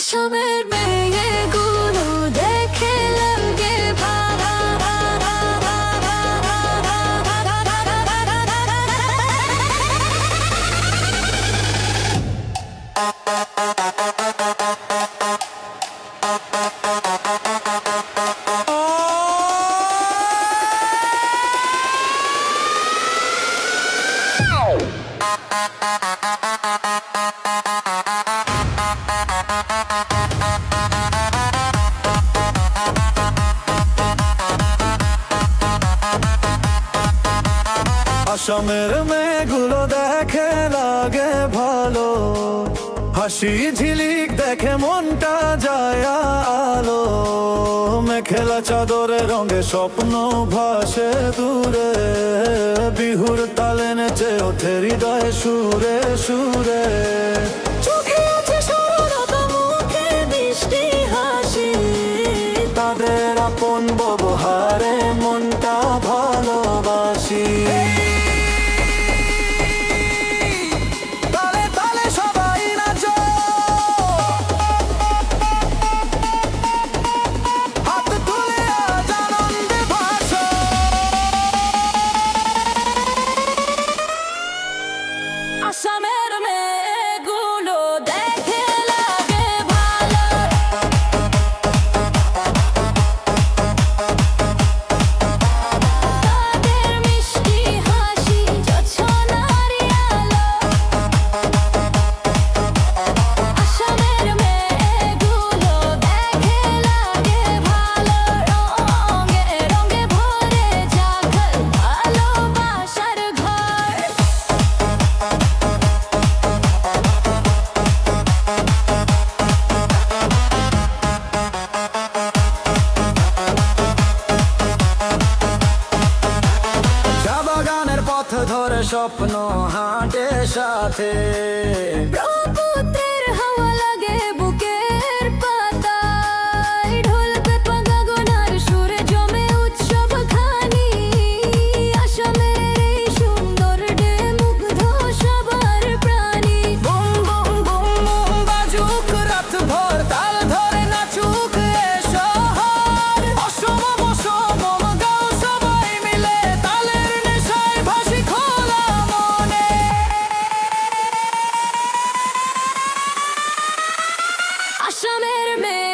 আসামের মেয়েগুলো দেখে লাগে ভালো। আসামের মেয়েগুলো দেখে লাগে ভালো, হাসি ঝিলিক দেখে মনটা যায় আলো। মেখেলা চাদরে রঙে স্বপ্ন ভাসে দূরে, বিহুর তালে নেচে ওঠে হৃদয় সুরে সুরে। চোখে আছে সরলতা, মুখে মিষ্টি হাসি, তাদের আপন ব্যবহারে মনটা ভালোবাসি। তালে তালে সবাই নাচো, হাত তুলে আজ আনন্দে ভাসো। আসামের মেয়েগুলো দেখে লাগে ভালো। তাদের মিষ্টি হাসি জোছনার আলো। আসামের মেয়েগুলো দেখে লাগে ভালো। রঙে রঙে ভরে জাগল ভালোবাসার ঘর। চা বাগানের পথ ধরে স্বপ্ন হাঁটে সাথে, ব্রহ্মপুত্রের হাওয়া লাগে বুকের পাতায়, ঢোল পেপা গগনার সুরে জমে উৎসব খানি। আসামের এই সুন্দর ডে মুগ্ধ সবার প্রাণী। বুম বুম বুম বুম বাজুক রাত ভর, তাল ধরে নাচুক এ শহর। অসম মসম গাও সবাই মিলে, তালের নেশায় ভাসি খোলা মনে। আসামের মেয়ে